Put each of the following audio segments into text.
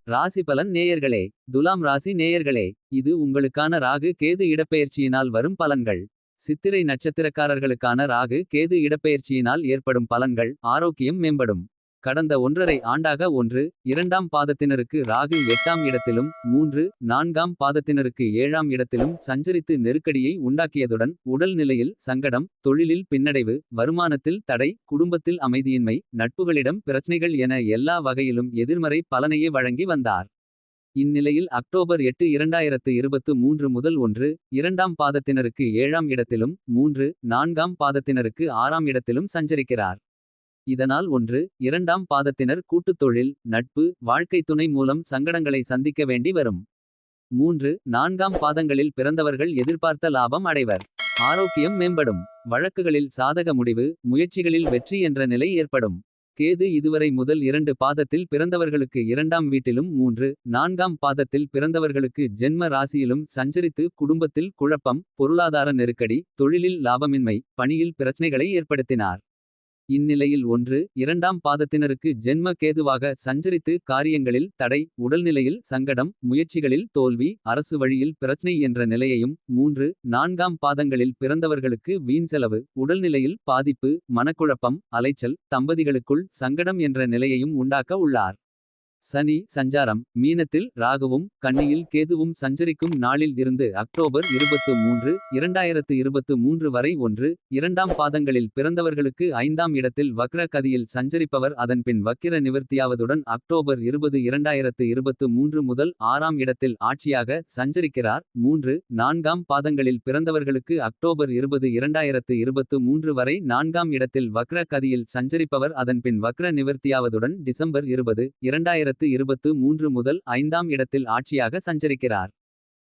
ராசி பலன் நேயர்களே. துலாம் ராசி நேயர்களே. இது உங்களுக்கான ராகு கேது இடப்பெயர்ச்சியினால் வரும் பலன்கள். சித்திரை நட்சத்திரக்காரர்களுக்கான ராகு கேது இடப்பெயர்ச்சியினால் ஏற்படும் பலன்கள். ஆரோக்கியம் மேம்படும். கடந்த 1½ ஆண்டாக 1, 2ஆம் பாதத்தினருக்கு ராகு 8ஆம் இடத்திலும் 3, 4ஆம் பாதத்தினருக்கு 7ஆம் இடத்திலும் சஞ்சரித்து நெருக்கடியை உண்டாக்கியதுடன். உடல் நிலையில் சங்கடம், தொழிலில் பின்னடைவு, வருமானத்தில் தடை, குடும்பத்தில் அமைதியின்மை, நட்புகளிடம் பிரச்சனைகள் என எல்லா வகையிலும் எதிர்மறை பலனையே வழங்கி வந்தார். இந்நிலையில் அக்டோபர் 8, 2023 முதல் 1, 2ஆம் பாதத்தினருக்கு 7ஆம் இடத்திலும் 3, 4ஆம் பாதத்தினருக்கு 6ஆம் இடத்திலும் சஞ்சரிக்கிறார். இதனால் 1, 2ஆம் பாதத்தினர் கூட்டுத் தொழில், நட்பு, வாழ்க்கை துணை மூலம் சங்கடங்களை சந்திக்க வேண்டி வரும். 3, 4ஆம் பாதங்களில் பிறந்தவர்கள் எதிர்பார்த்த லாபம் அடைவர். ஆரோக்கியம் மேம்படும். வழக்குகளில் சாதக முடிவு, முயற்சிகளில் வெற்றி என்ற நிலை ஏற்படும். கேது இதுவரை முதல் 2 பாதத்தில் பிறந்தவர்களுக்கு 2ஆம் வீட்டிலும் 3, 4ஆம் பாதத்தில் பிறந்தவர்களுக்கு ஜென்ம ராசியிலும் சஞ்சரித்து குடும்பத்தில் குழப்பம், பொருளாதார நெருக்கடி, தொழிலில் லாபமின்மை, பணியில் பிரச்சனைகளை ஏற்படுத்தினார். இந்நிலையில் 1, 2ஆம் பாதத்தினருக்கு ஜென்ம கேதுவாக சஞ்சரித்து காரியங்களில் தடை, உடல்நிலையில் சங்கடம், முயற்சிகளில் தோல்வி, அரசு வழியில் பிரச்சனை என்ற நிலையையும். 3, 4ஆம் பாதங்களில் பிறந்தவர்களுக்கு வீண் செலவு, உடல்நிலையில் பாதிப்பு, மனக்குழப்பம், அலைச்சல், தம்பதிகளுக்குள் சங்கடம் என்ற நிலையையும் உண்டாக்க உள்ளார். சனி சஞ்சாரம். மீனத்தில் ராகுவும் கன்னியில் கேதுவும் சஞ்சரிக்கும் நாளில் இருந்து அக்டோபர் 23, 2023 வரை 1, 2ஆம் பாதங்களில் பிறந்தவர்களுக்கு 5ஆம் இடத்தில் வக்ர கதியில் சஞ்சரிப்பவர் அதன்பின் வக்கிர நிவர்த்தியாவதுடன் அக்டோபர் 20, 2023 முதல் 6ஆம் இடத்தில் ஆட்சியாக சஞ்சரிக்கிறார். 3, 4ஆம் பாதங்களில் பிறந்தவர்களுக்கு அக்டோபர் 20, 2023 வரை 4ஆம் இடத்தில் வக்ர கதியில் சஞ்சரிப்பவர் அதன்பின் வக்ர நிவர்த்தியாவதுடன் டிசம்பர் 20, 2023 முதல் 5ஆம் இடத்தில் ஆட்சியாக சஞ்சரிக்கிறார்.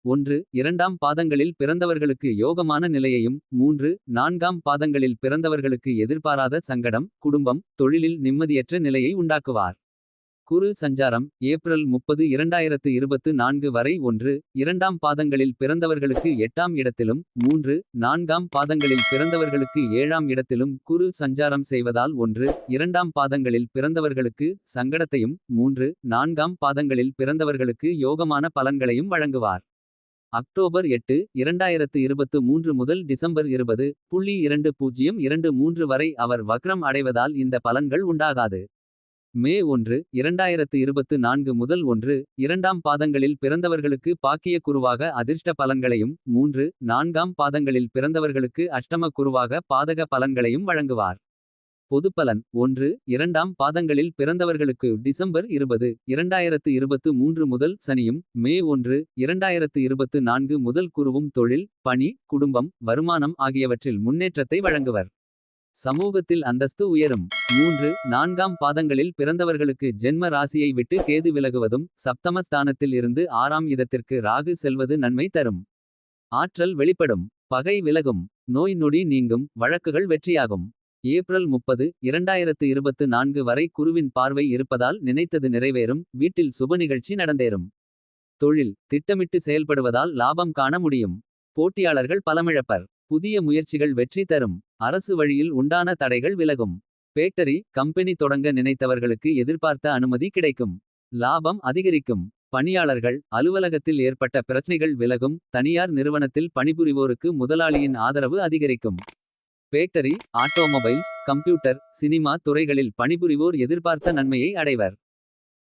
1, 2ஆம் பாதங்களில் பிறந்தவர்களுக்கு யோகமான நிலையையும். 3, 4ஆம் பாதங்களில் பிறந்தவர்களுக்கு எதிர்பாராத சங்கடம், குடும்பம், தொழிலில் நிம்மதியற்ற நிலையை உண்டாக்குவார். குரு சஞ்சாரம். ஏப்ரல் 30, 2024 வரை 1, 2ஆம் பாதங்களில் பிறந்தவர்களுக்கு 8ஆம் இடத்திலும் 3, 4ஆம் பாதங்களில் பிறந்தவர்களுக்கு 7ஆம் இடத்திலும் குரு சஞ்சாரம் செய்வதால் 1, 2ஆம் பாதங்களில் பிறந்தவர்களுக்கு சங்கடத்தையும் 3, 4ஆம் பாதங்களில் பிறந்தவர்களுக்கு யோகமான பலன்களையும் வழங்குவார். அக்டோபர் 8, 2023 முதல் டிசம்பர் 20.2023 வரை அவர் வக்ரம் அடைவதால் இந்த பலன்கள் உண்டாகாது. மே 1, 2024 முதல் 1, 2ஆம் பாதங்களில் பிறந்தவர்களுக்கு பாக்கிய குருவாக அதிர்ஷ்ட பலன்களையும். 3, 4ஆம் பாதங்களில் பிறந்தவர்களுக்கு அஷ்டம குருவாக பாதக பலன்களையும் வழங்குவார். பொதுப்பலன். 1, 2ஆம் பாதங்களில் பிறந்தவர்களுக்கு டிசம்பர் 20, 2023 முதல் சனியும். மே 1, 2024 முதல் குருவும் தொழில், பணி, குடும்பம், வருமானம் ஆகியவற்றில் முன்னேற்றத்தை வழங்குவர். சமூகத்தில் அந்தஸ்து உயரும். 3, 4ஆம் பாதங்களில் பிறந்தவர்களுக்கு ஜென்ம ராசியை விட்டு கேது விலகுவதும். சப்தம ஸ்தானத்தில் இருந்து 6ஆம் இடத்திற்கு ராகு செல்வது நன்மை தரும். ஆற்றல் வெளிப்படும். பகை விலகும். நோய் நொடி நீங்கும். வழக்குகள் வெற்றியாகும். ஏப்ரல் 30, 2024 வரை குருவின் பார்வை இருப்பதால் நினைத்தது நிறைவேறும். வீட்டில் சுப நிகழ்ச்சி நடந்தேறும். தொழில் திட்டமிட்டு செயல்படுவதால் லாபம் காண முடியும். போட்டியாளர்கள் பலமிழப்பர். புதிய முயற்சிகள் வெற்றி தரும். அரசு வழியில் உண்டான தடைகள் விலகும். ஃபேக்டரி, கம்பெனி தொடங்க நினைத்தவர்களுக்கு எதிர்பார்த்த அனுமதி கிடைக்கும். லாபம் அதிகரிக்கும். பணியாளர்கள், அலுவலகத்தில் ஏற்பட்ட பிரச்சனைகள் விலகும். தனியார் நிறுவனத்தில் பணிபுரிவோருக்கு முதலாளியின் ஆதரவு அதிகரிக்கும். ஃபேக்டரி, ஆட்டோமொபைல்ஸ், கம்ப்யூட்டர், சினிமா துறைகளில் பணிபுரிவோர் எதிர்பார்த்த நன்மையை அடைவர்.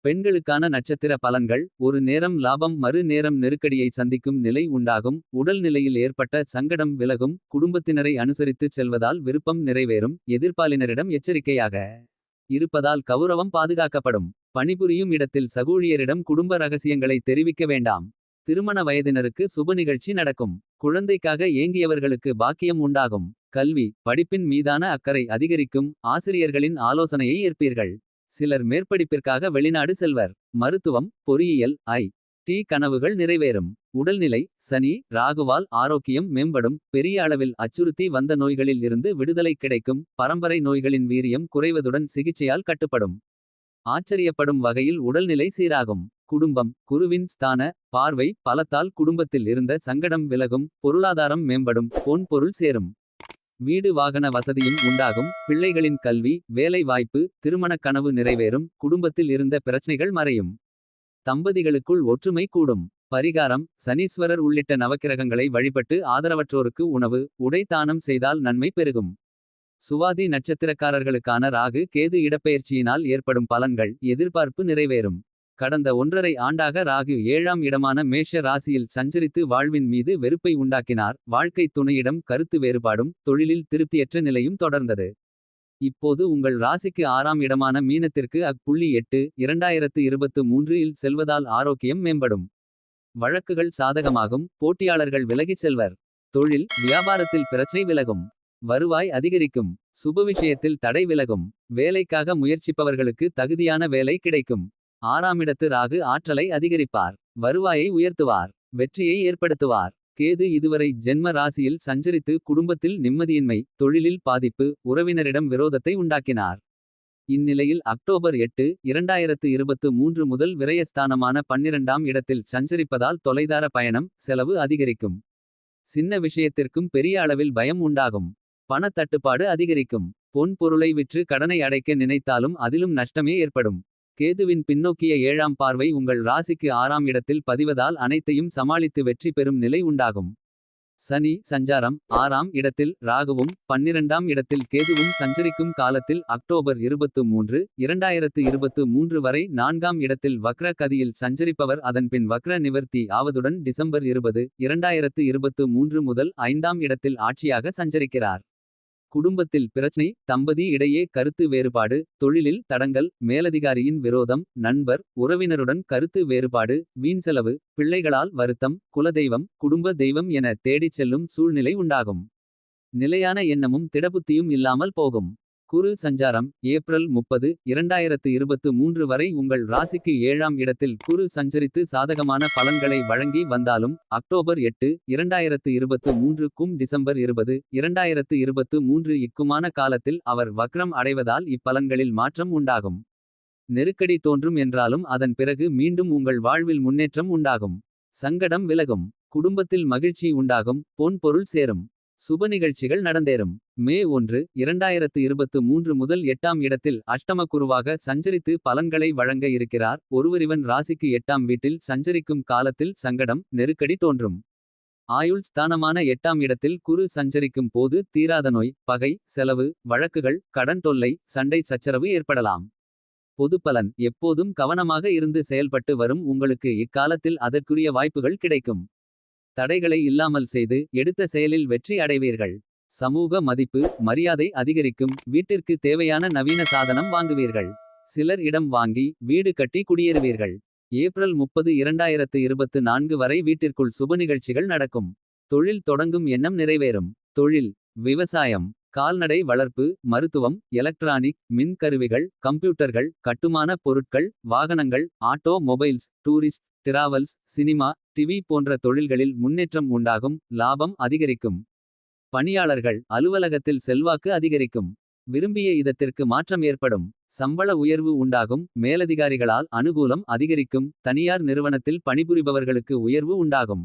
பெண்களுக்கான நட்சத்திர பலன்கள். ஒரு நேரம் லாபம், மறு நேரம் நெருக்கடியை சந்திக்கும் நிலை உண்டாகும். உடல் நிலையில் ஏற்பட்ட சங்கடம் விலகும். குடும்பத்தினரை அனுசரித்துச் செல்வதால் விருப்பம் நிறைவேறும். எதிர்ப்பாலினரிடம் எச்சரிக்கையாக இருப்பதால் கௌரவம் பாதுகாக்கப்படும். பணிபுரியும் இடத்தில் சகூழியரிடம் குடும்ப ரகசியங்களை தெரிவிக்க வேண்டாம். திருமண வயதினருக்கு சுப நிகழ்ச்சி நடக்கும். குழந்தைக்காக ஏங்கியவர்களுக்கு பாக்கியம் உண்டாகும். கல்வி, படிப்பின் மீதான அக்கறை அதிகரிக்கும். ஆசிரியர்களின் ஆலோசனையை ஏற்பீர்கள். சிலர் மேற்படிப்பிற்காக வெளிநாடு செல்வர். மருத்துவம், பொறியியல், ஐ.டி கனவுகள் நிறைவேறும். உடல்நிலை. சனி, ராகுவால் ஆரோக்கியம் மேம்படும். பெரிய அளவில் அச்சுறுத்தி வந்த நோய்களில் இருந்து விடுதலை கிடைக்கும். பரம்பரை நோய்களின் வீரியம் குறைவதுடன் சிகிச்சையால் கட்டுப்படும். ஆச்சரியப்படும் வகையில் உடல்நிலை சீராகும். குடும்பம். குருவின் ஸ்தான பார்வை பலத்தால் குடும்பத்தில் இருந்த சங்கடம் விலகும். பொருளாதாரம் மேம்படும். பொன் பொருள் சேரும். வீடு வாகன வசதியும் உண்டாகும். பிள்ளைகளின் கல்வி, வேலை வாய்ப்பு, திருமணக் கனவு நிறைவேறும். குடும்பத்தில் இருந்த பிரச்சனைகள் மறையும். தம்பதிகளுக்குள் ஒற்றுமை கூடும். பரிகாரம்: சனீஸ்வரர் உள்ளிட்ட நவக்கிரகங்களை வழிபட்டு ஆதரவற்றோருக்கு உணவு, உடை தானம் செய்தால் நன்மை பெருகும். சுவாதி நட்சத்திரக்காரர்களுக்கான ராகு கேது இடப்பெயர்ச்சியினால் ஏற்படும் பலன்கள். எதிர்பார்ப்பு நிறைவேறும். கடந்த 1½ ஆண்டாக ராகு 7ஆம் இடமான மேஷ ராசியில் சஞ்சரித்து வாழ்வின் மீது வெறுப்பை உண்டாக்கினார். வாழ்க்கை துணையிடம் கருத்து வேறுபாடும் தொழிலில் திருப்தியற்ற நிலையும் தொடர்ந்தது. இப்போது உங்கள் ராசிக்கு 6ஆம் இடமான மீனத்திற்கு அக்.8 2023 இல் செல்வதால் ஆரோக்கியம் மேம்படும். வழக்குகள் சாதகமாகும். போட்டியாளர்கள் விலகிச் செல்வர். தொழில் வியாபாரத்தில் பிரச்சனை விலகும். வருவாய் அதிகரிக்கும். சுபவிஷயத்தில் தடை விலகும். வேலைக்காக முயற்சிப்பவர்களுக்கு தகுதியான வேலை கிடைக்கும். 6ஆமிடத்து ராகு ஆற்றலை அதிகரிப்பார். வருவாயை உயர்த்துவார். வெற்றியை ஏற்படுத்துவார். கேது இதுவரை ஜென்ம ராசியில் சஞ்சரித்து குடும்பத்தில் நிம்மதியின்மை, தொழிலில் பாதிப்பு, உறவினரிடம் விரோதத்தை உண்டாக்கினார். இந்நிலையில் அக்டோபர் 8, 2023 முதல் விரயஸ்தானமான 12ஆம் இடத்தில் சஞ்சரிப்பதால் தொலைதார பயணம், செலவு அதிகரிக்கும். சின்ன விஷயத்திற்கும் பெரிய அளவில் பயம் உண்டாகும். பணத் தட்டுப்பாடு அதிகரிக்கும். பொன் பொருளை விற்று கடனை அடைக்க நினைத்தாலும் அதிலும் நஷ்டமே ஏற்படும். கேதுவின் பின்னோக்கிய 7ஆம் பார்வை உங்கள் ராசிக்கு 6ஆம் இடத்தில் பதிவதால் அனைத்தையும் சமாளித்து வெற்றி பெறும் நிலை உண்டாகும். சனி சஞ்சாரம்: 6ஆம் இடத்தில் ராகுவும் 12ஆம் இடத்தில் கேதுவும் சஞ்சரிக்கும் காலத்தில் அக்டோபர் 23, 2023 வரை 4ஆம் இடத்தில் வக்ர கதியில் சஞ்சரிப்பவர் அதன்பின் வக்ர நிவர்த்தி ஆவதுடன் டிசம்பர் 20, 2023 முதல் 5ஆம் இடத்தில் ஆட்சியாக சஞ்சரிக்கிறார். குடும்பத்தில் பிரச்சனை, தம்பதி இடையே கருத்து வேறுபாடு, தொழிலில் தடங்கல், மேலதிகாரியின் விரோதம், நண்பர், உறவினருடன் கருத்து வேறுபாடு, வீண் செலவு, பிள்ளைகளால் வருத்தம், குலதெய்வம், குடும்ப தெய்வம் என தேடிச் செல்லும் சூழ்நிலை உண்டாகும். நிலையான எண்ணமும் திடபுத்தியும் இல்லாமல் போகும். குரு சஞ்சாரம்: ஏப்ரல் 30, 2023 வரை உங்கள் ராசிக்கு 7ஆம் இடத்தில் குரு சஞ்சரித்து சாதகமான பலன்களை வழங்கி வந்தாலும் அக்டோபர் 8, 2023 க்கும் டிசம்பர் 20, 2023 இக்குமான காலத்தில் அவர் வக்ரம் அடைவதால் இப்பலன்களில் மாற்றம் உண்டாகும். நெருக்கடி தோன்றும் என்றாலும் அதன் பிறகு மீண்டும் உங்கள் வாழ்வில் முன்னேற்றம் உண்டாகும். சங்கடம் விலகும். குடும்பத்தில் மகிழ்ச்சி உண்டாகும். பொன் பொருள் சேரும். சுப நிகழ்ச்சிகள் நடந்தேறும். மே 1, 2023 முதல் 8ஆம் இடத்தில் அஷ்டம குருவாக சஞ்சரித்து பலன்களை வழங்க இருக்கிறார். ஒருவரிவன் ராசிக்கு 8ஆம் வீட்டில் சஞ்சரிக்கும் காலத்தில் சங்கடம், நெருக்கடி தோன்றும். ஆயுள் ஸ்தானமான 8ஆம் இடத்தில் குரு சஞ்சரிக்கும் போது தீராத நோய், பகை, செலவு, வழக்குகள், கடன் தொல்லை, சண்டை சச்சரவு ஏற்படலாம். பொதுப்பலன்: எப்போதும் கவனமாக இருந்து செயல்பட்டு வரும் உங்களுக்கு இக்காலத்தில் அதற்குரிய வாய்ப்புகள் கிடைக்கும். தடைகளை இல்லாமல் செய்து எடுத்த செயலில் வெற்றி அடைவீர்கள். சமூக மதிப்பு, மரியாதை அதிகரிக்கும். வீட்டிற்கு தேவையான நவீன சாதனம் வாங்குவீர்கள். சிலர் இடம் வாங்கி வீடு கட்டி குடியேறுவீர்கள். ஏப்ரல் 30, 2024 வரை வீட்டிற்குள் சுப நிகழ்ச்சிகள் நடக்கும். தொழில் தொடங்கும் எண்ணம் நிறைவேறும். தொழில் விவசாயம், கால்நடை வளர்ப்பு, மருத்துவம், எலக்ட்ரானிக், மின் கருவிகள், கம்ப்யூட்டர்கள், கட்டுமான பொருட்கள், வாகனங்கள், auto mobiles, tourist, travels, cinema, TV போன்ற தொழில்களில் முன்னேற்றம் உண்டாகும். லாபம் அதிகரிக்கும். பணியாளர்கள் அலுவலகத்தில் செல்வாக்கு அதிகரிக்கும். விரும்பிய இதத்திற்கு மாற்றம் ஏற்படும். சம்பள உயர்வு உண்டாகும். மேலதிகாரிகளால் அனுகூலம் அதிகரிக்கும். தனியார் நிறுவனத்தில் பணிபுரிபவர்களுக்கு உயர்வு உண்டாகும்.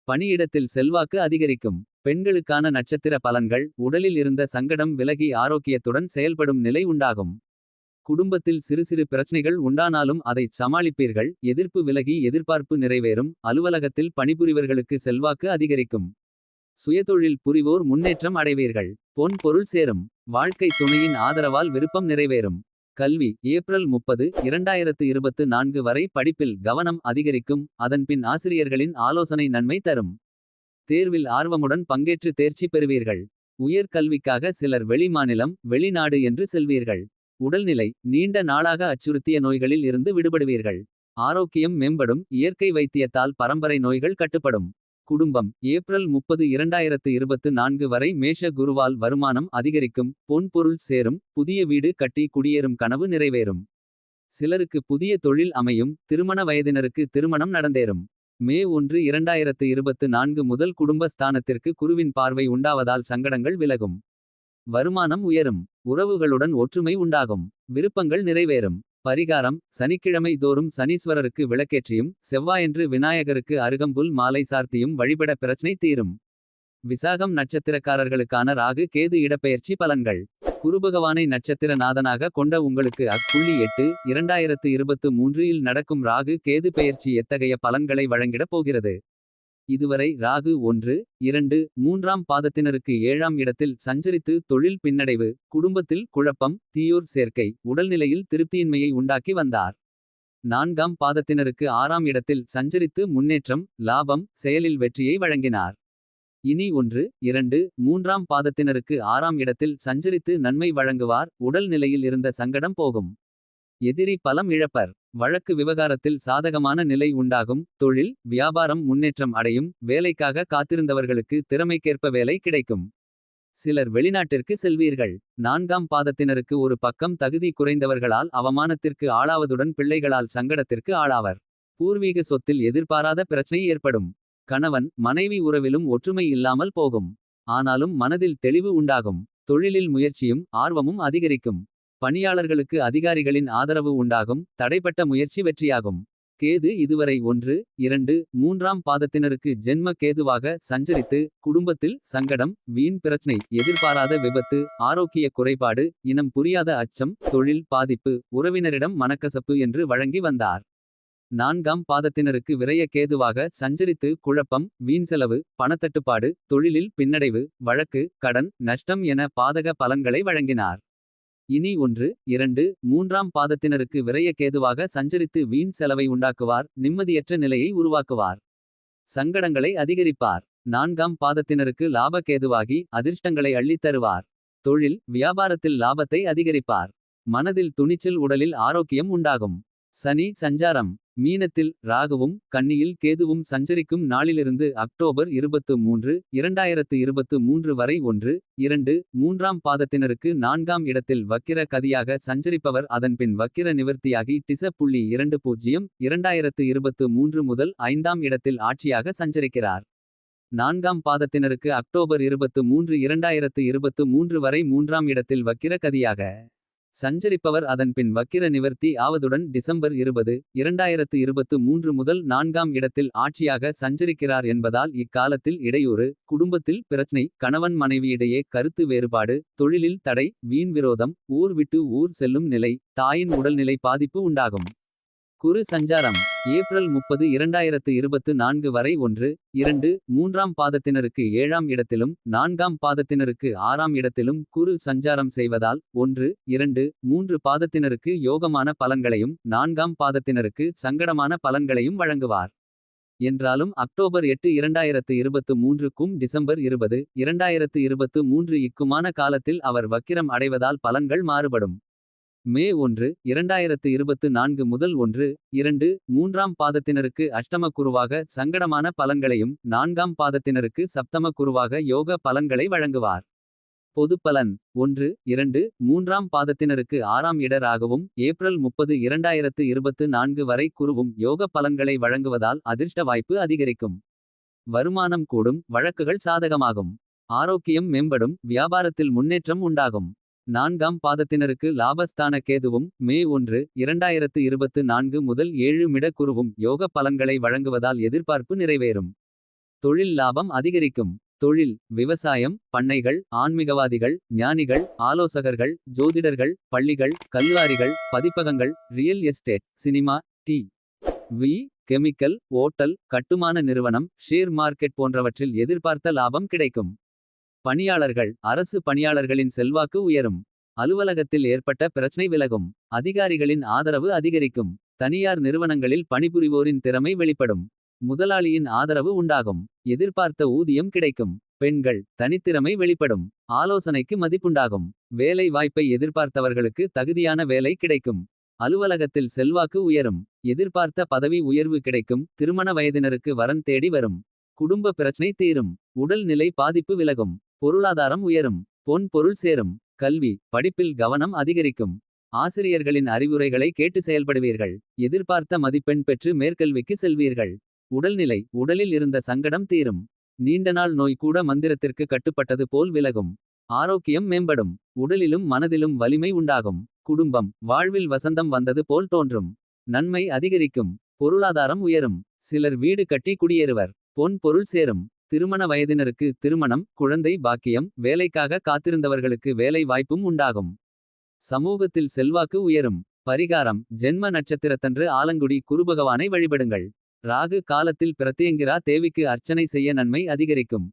பணியிடத்தில் செல்வாக்கு அதிகரிக்கும். பெண்களுக்கான நட்சத்திர பலன்கள்: உடலில் இருந்த சங்கடம் விலகி ஆரோக்கியத்துடன் செயல்படும் நிலை உண்டாகும். குடும்பத்தில் சிறு சிறு பிரச்சனைகள் உண்டானாலும் அதை சமாளிப்பீர்கள். எதிர்ப்பு விலகி எதிர்பார்ப்பு நிறைவேறும். அலுவலகத்தில் பணிபுரிவர்களுக்கு செல்வாக்கு அதிகரிக்கும். சுயதொழில் புரிவோர் முன்னேற்றம் அடைவீர்கள். பொன் பொருள் சேரும். வாழ்க்கை துணையின் ஆதரவால் விருப்பம் நிறைவேறும். கல்வி: ஏப்ரல் 30, 2024 வரை படிப்பில் கவனம் அதிகரிக்கும். அதன்பின் ஆசிரியர்களின் ஆலோசனை நன்மை தரும். தேர்வில் ஆர்வமுடன் பங்கேற்று தேர்ச்சி பெறுவீர்கள். உயர் கல்விக்காக சிலர் வெளிமாநிலம், வெளிநாடு என்று செல்வீர்கள். உடல்நிலை: நீண்ட நாளாக அச்சுறுத்திய நோய்களில் இருந்து விடுபடுவீர்கள். ஆரோக்கியம் மேம்படும். இயற்கை வைத்தியத்தால் பரம்பரை நோய்கள் கட்டுப்படும். குடும்பம்: ஏப்ரல் 30, 2024 வரை மேஷ குருவால் வருமானம் அதிகரிக்கும். பொன் பொருள் சேரும். புதிய வீடு கட்டி குடியேறும் கனவு நிறைவேறும். சிலருக்கு புதிய தொழில் அமையும். திருமண வயதினருக்கு திருமணம் நடந்தேறும். மே 1, 2024 முதல் குடும்ப ஸ்தானத்திற்கு குருவின் பார்வை உண்டாவதால் சங்கடங்கள் விலகும். வருமானம் உயரும். உறவுகளுடன் ஒற்றுமை உண்டாகும். விருப்பங்கள் நிறைவேறும். பரிகாரம்: சனிக்கிழமை தோறும் சனீஸ்வரருக்கு விளக்கேற்றியும் செவ்வாயன்று விநாயகருக்கு அருகம்புல் மாலை சார்த்தியும் வழிபட பிரச்சனை தீரும். விசாகம் நட்சத்திரக்காரர்களுக்கான ராகு கேது இடப்பெயர்ச்சி பலன்கள். குருபகவானை நட்சத்திர நாதனாக கொண்ட உங்களுக்கு *8 2023 இல் நடக்கும் ராகு கேது பெயர்ச்சி எத்தகைய பலன்களை வழங்கிடப் போகிறது. இதுவரை ராகு 1, 2, 3ஆம் பாதத்தினருக்கு 7ஆம் இடத்தில் சஞ்சரித்து தொழில் பின்னடைவு, குடும்பத்தில் குழப்பம், தீயோர் சேர்க்கை, உடல்நிலையில் திருப்தியின்மையை உண்டாக்கி வந்தார். 4ஆம் பாதத்தினருக்கு 6ஆம் இடத்தில் சஞ்சரித்து முன்னேற்றம், லாபம், செயலில் வெற்றியை வழங்கினார். இனி 1, 2, 3ஆம் பாதத்தினருக்கு 6ஆம் இடத்தில் சஞ்சரித்து நன்மை வழங்குவார். உடல் நிலையில் இருந்த சங்கடம் போகும். எதிரி பலம் இழப்பர். வழக்கு விவகாரத்தில் சாதகமான நிலை உண்டாகும். தொழில், வியாபாரம் முன்னேற்றம் அடையும். வேலைக்காக காத்திருந்தவர்களுக்கு திறமைக்கேற்ப வேலை கிடைக்கும். சிலர் வெளிநாட்டிற்கு செல்வீர்கள். 4ஆம் பாதத்தினருக்கு ஒரு பக்கம் தகுதி குறைந்தவர்களால் அவமானத்திற்கு ஆளாவதுடன் பிள்ளைகளால் சங்கடத்திற்கு ஆளாவர். பூர்வீக சொத்தில் எதிர்பாராத பிரச்சனை ஏற்படும். கணவன் மனைவி உறவிலும் ஒற்றுமை இல்லாமல் போகும். ஆனாலும் மனதில் தெளிவு உண்டாகும். தொழிலில் முயற்சியும் ஆர்வமும் அதிகரிக்கும். பணியாளர்களுக்கு அதிகாரிகளின் ஆதரவு உண்டாகும். தடைப்பட்ட முயற்சி வெற்றியாகும். கேது இதுவரை 1, 2, 3ஆம் பாதத்தினருக்கு ஜென்ம கேதுவாக சஞ்சரித்து குடும்பத்தில் சங்கடம், வீண் பிரச்சனை, எதிர்பாராத விபத்து, ஆரோக்கிய குறைபாடு, இனம் புரியாத அச்சம், தொழில் பாதிப்பு, உறவினரிடம் மனக்கசப்பு என்று வழங்கி வந்தார். 4ஆம் பாதத்தினருக்கு விரய கேதுவாக சஞ்சரித்து குழப்பம், வீண்செலவு, பணத்தட்டுப்பாடு, தொழிலில் பின்னடைவு, வழக்கு, கடன், நஷ்டம் என பாதக பலன்களை வழங்கினார். இனி 1, 2, 3ஆம் பாதத்தினருக்கு விரய கேதுவாக சஞ்சரித்து வீண் செலவை உண்டாக்குவார். நிம்மதியற்ற நிலையை உருவாக்குவார். சங்கடங்களை அதிகரிப்பார். 4ஆம் பாதத்தினருக்கு லாப கேதுவாகி அதிர்ஷ்டங்களை அள்ளித் தருவார். தொழில், வியாபாரத்தில் லாபத்தை அதிகரிப்பார். மனதில் துணிச்சல், உடலில் ஆரோக்கியம் உண்டாகும். சனி சஞ்சாரம். மீனத்தில் ராகுவும் கன்னியில் கேதுவும் சஞ்சரிக்கும் நாளிலிருந்து அக்டோபர் 23, 2023 வரை 1, 2, 3ஆம் பாதத்தினருக்கு 4ஆம் இடத்தில் வக்கிர கதியாக சஞ்சரிப்பவர் அதன்பின் வக்கிர நிவர்த்தியாகி *20, 2023 முதல் 5ஆம் இடத்தில் ஆட்சியாக சஞ்சரிக்கிறார். 4ஆம் பாதத்தினருக்கு அக்டோபர் 23, 2023 வரை 3ஆம் இடத்தில் வக்கிர கதியாக சஞ்சரிப்பவர் அதன்பின் வக்கிர நிவர்த்தி ஆவதுடன் டிசம்பர் 20, 2023 முதல் 4ஆம் இடத்தில் ஆட்சியாக சஞ்சரிக்கிறார் என்பதால் இக்காலத்தில் இடையூறு, குடும்பத்தில் பிரச்னை, கணவன் மனைவியிடையே கருத்து வேறுபாடு, தொழிலில் தடை, வீண் விரோதம், ஊர் விட்டு ஊர் செல்லும் நிலை, தாயின் உடல்நிலை பாதிப்பு உண்டாகும். குரு சஞ்சாரம். ஏப்ரல் 30, 2024 வரை 1, 2, 3ஆம் பாதத்தினருக்கு 7ஆம் இடத்திலும் 4ஆம் பாதத்தினருக்கு 6ஆம் இடத்திலும் குரு சஞ்சாரம் செய்வதால் 1, 2, 3 பாதத்தினருக்கு யோகமான பலன்களையும் 4ஆம் பாதத்தினருக்கு சங்கடமான பலன்களையும் வழங்குவார். என்றாலும் அக்டோபர் 8, 2023க்கும் டிசம்பர் 20, 2023 இக்குமான காலத்தில் அவர் வக்கிரம் அடைவதால் பலன்கள் மாறுபடும். மே 1, 2024 முதல் 1, 2, 3ஆம் பாதத்தினருக்கு அஷ்டம குருவாக சங்கடமான பலன்களையும் 4ஆம் பாதத்தினருக்கு சப்தம குருவாக யோக பலன்களை வழங்குவார். பொதுப்பலன். 1, 2, 3ஆம் பாதத்தினருக்கு 6ஆம் இட ராகுவும் ஏப்ரல் 30, 2024 வரை குருவும் யோக பலன்களை வழங்குவதால் அதிர்ஷ்ட வாய்ப்பு அதிகரிக்கும். வருமானம் கூடும். வழக்குகள் சாதகமாகும். ஆரோக்கியம் மேம்படும். வியாபாரத்தில் முன்னேற்றம் உண்டாகும். 4ஆம் பாதத்தினருக்கு லாபஸ்தான கேதுவும் மே 1, 2024 முதல் 7 மிட குருவும் யோக பலன்களை வழங்குவதால் எதிர்பார்ப்பு நிறைவேறும். தொழில் லாபம் அதிகரிக்கும். தொழில், விவசாயம், பண்ணைகள், ஆன்மீகவாதிகள், ஞானிகள், ஆலோசகர்கள், ஜோதிடர்கள், பள்ளிகள், கல்லுவாரிகள், பதிப்பகங்கள், real estate, cinema, TV, chemical, hotel, கட்டுமான நிறுவனம், ஷேர் மார்க்கெட் போன்றவற்றில் எதிர்பார்த்த லாபம் கிடைக்கும். பணியாளர்கள், அரசு பணியாளர்களின் செல்வாக்கு உயரும். அலுவலகத்தில் ஏற்பட்ட பிரச்சனை விலகும். அதிகாரிகளின் ஆதரவு அதிகரிக்கும். தனியார் நிறுவனங்களில் பணிபுரிவோரின் திறமை வெளிப்படும். முதலாளியின் ஆதரவு உண்டாகும். எதிர்பார்த்த ஊதியம் கிடைக்கும். பெண்கள், தனித்திறமை வெளிப்படும். ஆலோசனைக்கு மதிப்புண்டாகும். வேலை வாய்ப்பை எதிர்பார்த்தவர்களுக்கு தகுதியான வேலை கிடைக்கும். அலுவலகத்தில் செல்வாக்கு உயரும். எதிர்பார்த்த பதவி உயர்வு கிடைக்கும். திருமண வயதினருக்கு வரன் தேடி வரும். குடும்ப பிரச்சனை தீரும். உடல் நிலை பாதிப்பு விலகும். பொருளாதாரம் உயரும். பொன் பொருள் சேரும். கல்வி, படிப்பில் கவனம் அதிகரிக்கும். ஆசிரியர்களின் அறிவுரைகளை கேட்டு செயல்படுவீர்கள். எதிர்பார்த்த மதிப்பெண் பெற்று மேற்கல்விக்கு செல்வீர்கள். உடல்நிலை, உடலில் இருந்த சங்கடம் தீரும். நீண்டநாள் நோய் கூட மந்திரத்திற்கு கட்டுப்பட்டது போல் விலகும். ஆரோக்கியம் மேம்படும். உடலிலும் மனதிலும் வலிமை உண்டாகும். குடும்பம், வாழ்வில் வசந்தம் வந்தது போல் தோன்றும். நன்மை அதிகரிக்கும். பொருளாதாரம் உயரும். சிலர் வீடு கட்டி குடியேறுவர். பொன் பொருள் சேரும். திருமண வயதினருக்கு திருமணம், குழந்தை பாக்கியம், வேலைக்காக காத்திருந்தவர்களுக்கு வேலை வாய்ப்பும் உண்டாகும். சமூகத்தில் செல்வாக்கு உயரும். பரிகாரம்: ஜென்ம நட்சத்திரத்தன்று ஆலங்குடி குருபகவானை வழிபடுங்கள். ராகு காலத்தில் பிரத்யங்கிரா தேவிக்கு அர்ச்சனை செய்ய நன்மை அதிகரிக்கும்.